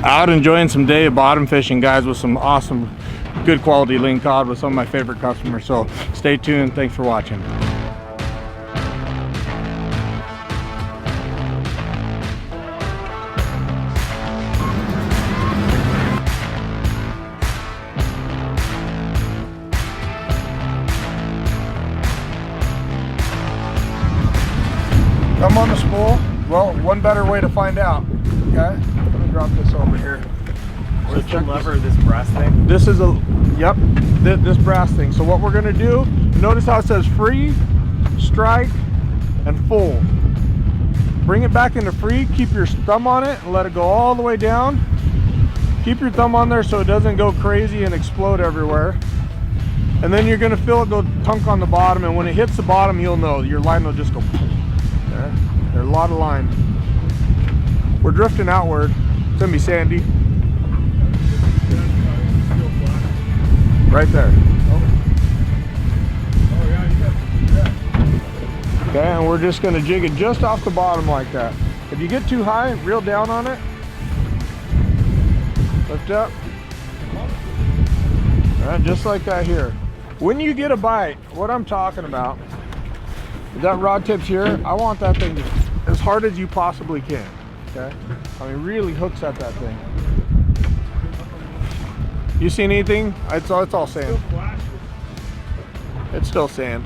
Out enjoying some day of bottom fishing, guys, with some awesome, good quality lingcod with some of my favorite customers. So stay tuned. Thanks for watching. Thumb on the spool. Well, one better way to find out. Okay, let me drop this over here. So check lever, this brass thing. This is a, yep, this brass thing. So what we're gonna do, notice how it says free, strike, and full. Bring it back into free, keep your thumb on it, and let it go all the way down. Keep your thumb on there so it doesn't go crazy and explode everywhere. And then you're gonna feel it go tunk on the bottom, and when it hits the bottom, you'll know, your line will just go. Okay. There's a lot of line. We're drifting outward. It's gonna be sandy. Right there. Okay, and we're just gonna jig it just off the bottom like that. If you get too high, reel down on it. Lift up. All right, just like that here. When you get a bite, what I'm talking about is that rod tip's here. I want that thing as hard as you possibly can. Okay, I mean, really hooks at that thing. You seen anything? It's all sand. It's still sand.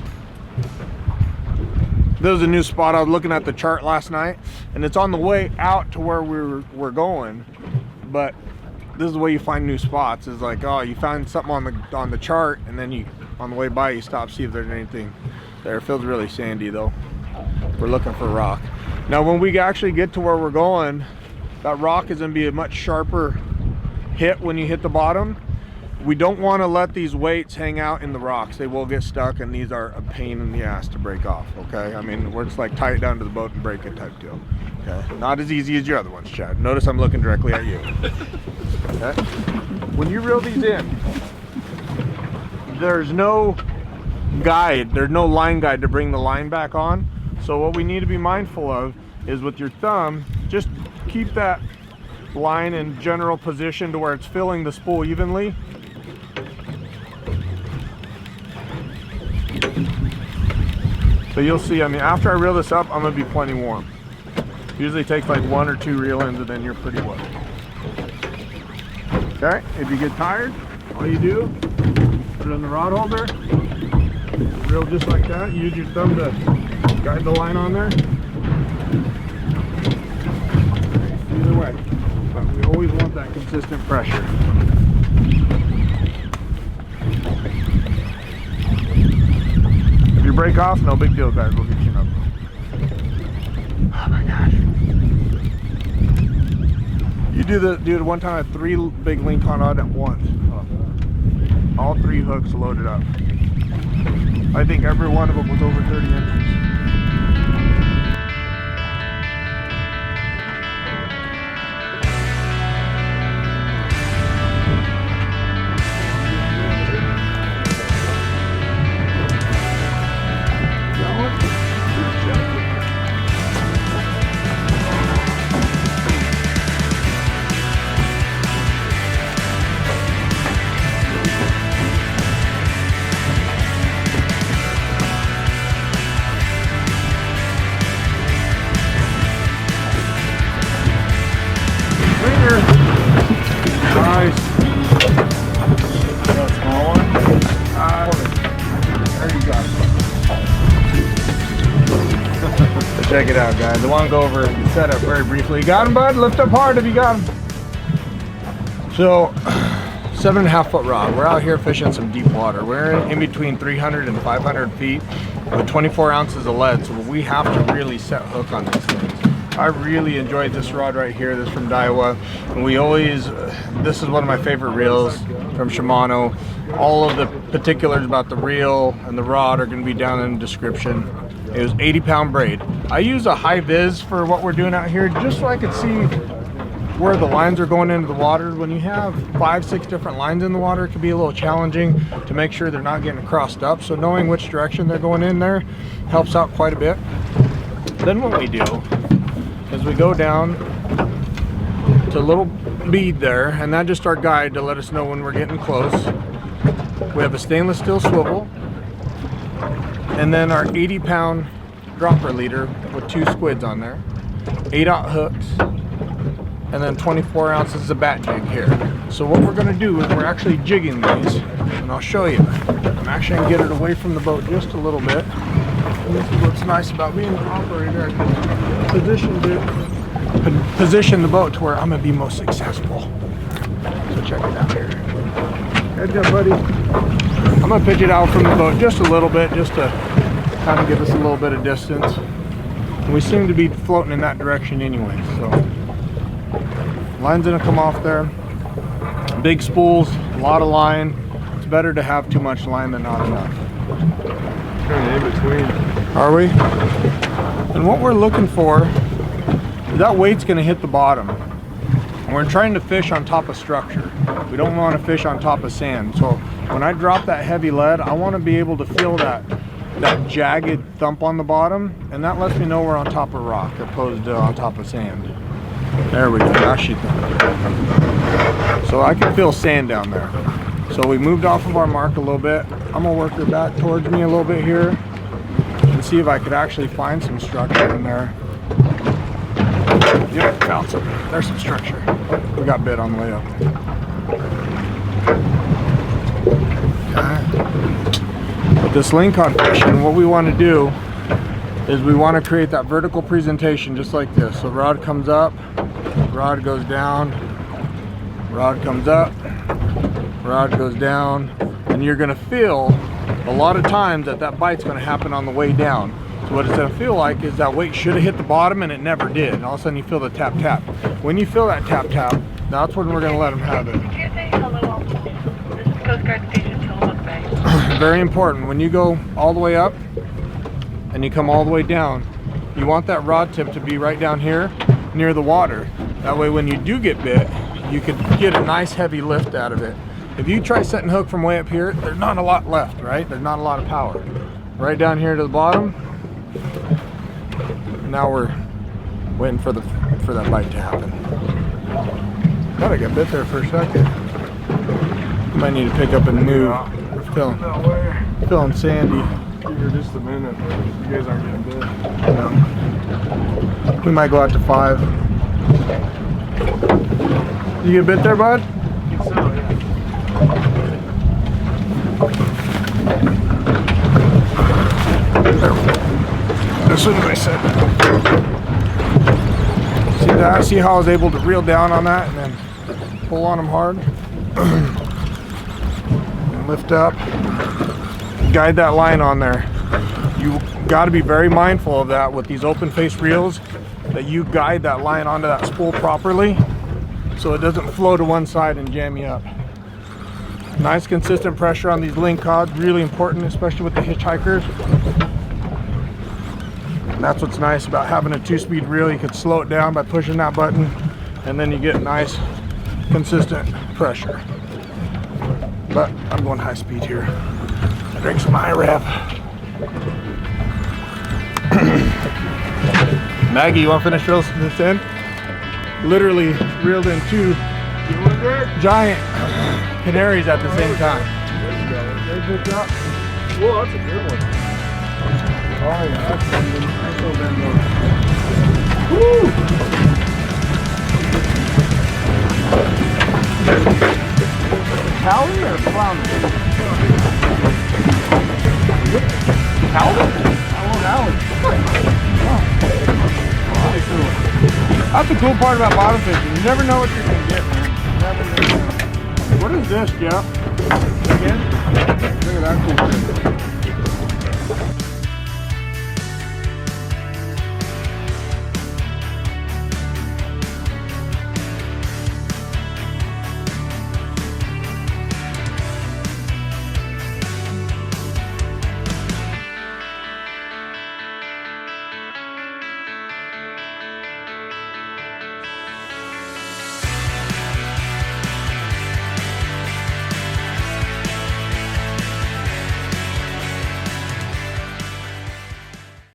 There was a new spot. I was looking at the chart last night, and it's on the way out to where we're going. But this is the way you find new spots. Is like, oh, you find something on the chart, and then you on the way by you stop, see if there's anything there. It feels really sandy though. We're looking for rock. Now when we actually get to where we're going, that rock is going to be a much sharper hit when you hit the bottom. We don't want to let these weights hang out in the rocks. They will get stuck, and these are a pain in the ass to break off. Okay, I mean, we're just like tie it down to the boat and break it type deal. Okay, not as easy as your other ones, Chad. Notice I'm looking directly at you. Okay, when you reel these in, there's no guide, there's no line guide to bring the line back on. So what we need to be mindful of is with your thumb, just keep that line in general position to where it's filling the spool evenly. So you'll see, I mean, after I reel this up, I'm gonna be plenty warm. Usually takes like 1 or 2 reel ins, and then you're pretty wet. Okay, if you get tired, all you do, put it in the rod holder, reel just like that. Use your thumb to guide the line on there. Either way, but we always want that consistent pressure. If you break off, no big deal, guys. We'll get you another one. Oh my gosh. You do the one time I had 3 big Lingcod on at once. All 3 hooks loaded up. I think every one of them was over 30 inches. Nice. Got a small one? There you go. Check it out, guys. I want to go over the setup very briefly. You got him, bud? Lift up hard if you got him. So, 7.5 foot rod. We're out here fishing some deep water. We're in between 300 and 500 feet with 24 ounces of lead. So we have to really set hook on these things. I really enjoyed this rod right here. This is from Daiwa, and we always, this is one of my favorite reels from Shimano. All of the particulars about the reel and the rod are going to be down in the description. It was 80-pound braid. I use a high vis for what we're doing out here, just so I could see where the lines are going into the water. When you have 5-6 different lines in the water, it can be a little challenging to make sure they're not getting crossed up. So knowing which direction they're going in there helps out quite a bit. Then what we do is we go down It's a little bead there, and that's just our guide to let us know when we're getting close. We have a stainless steel swivel, and then our 80-pound dropper leader with 2 squids on there, 8/0 hooks, and then 24 ounces of bat jig here. So what we're gonna do is we're actually jigging these, and I'll show you. I'm actually gonna get it away from the boat just a little bit. And this is what's nice about being an operator. I can position the boat to where I'm gonna be most successful. So check it out here. Head up, buddy. I'm gonna pitch it out from the boat just a little bit, just to kind of give us a little bit of distance. And we seem to be floating in that direction anyway, so. Line's gonna come off there. Big spools, a lot of line. It's better to have too much line than not enough. Kind of in between. Are we? And what we're looking for is that weight's gonna hit the bottom. And we're trying to fish on top of structure. We don't want to fish on top of sand. So when I drop that heavy lead, I want to be able to feel that jagged thump on the bottom, and that lets me know we're on top of rock opposed to on top of sand. There we go. Actually, so I can feel sand down there. So we moved off of our mark a little bit. I'm gonna work her back towards me a little bit here and see if I could actually find some structure in there. Yep, found some. There's some structure. Oh, we got bit on the way up. With this Lingcod fishing, what we want to do is we want to create that vertical presentation just like this. So rod comes up, rod goes down, rod comes up, rod goes down, and you're going to feel a lot of times that bite's going to happen on the way down. So what it's going to feel like is that weight should have hit the bottom and it never did. And all of a sudden you feel the tap tap. When you feel that tap tap, that's when we're going to let them have it. This is Coast Guard Station, Tillamook Bay. Very important. When you go all the way up and you come all the way down, you want that rod tip to be right down here near the water. That way when you do get bit, you can get a nice heavy lift out of it. If you try setting hook from way up here, there's not a lot left, right? There's not a lot of power. Right down here to the bottom. Now we're waiting for that bite to happen. Thought I got bit there for a second. Might need to pick up a new. Feeling sandy. Give her just a minute. You guys aren't getting bit. No. We might go out to 5. You get bit there, bud? I think so, yeah. As soon as I said that. See that? See how I was able to reel down on that and then pull on them hard? And lift up. Guide that line on there. You got to be very mindful of that with these open face reels, that you guide that line onto that spool properly so it doesn't flow to one side and jam you up. Nice consistent pressure on these Lingcod, really important, especially with the hitchhikers. And that's what's nice about having a 2-speed reel. You can slow it down by pushing that button, and then you get nice consistent pressure. But I'm going high speed here. I drink some IREV. Maggie, you want to finish this in? Literally reeled in 2 giant canaries at the same time. They picked up. Whoa, that's a good one. Oh yeah, that's so bad. Woo! Tally or flounder? Tally? I want Allie. That's the cool part about bottom fishing. You never know what you're gonna get, man. You never know. What is this, Jeff? Again? Look at that cool thing.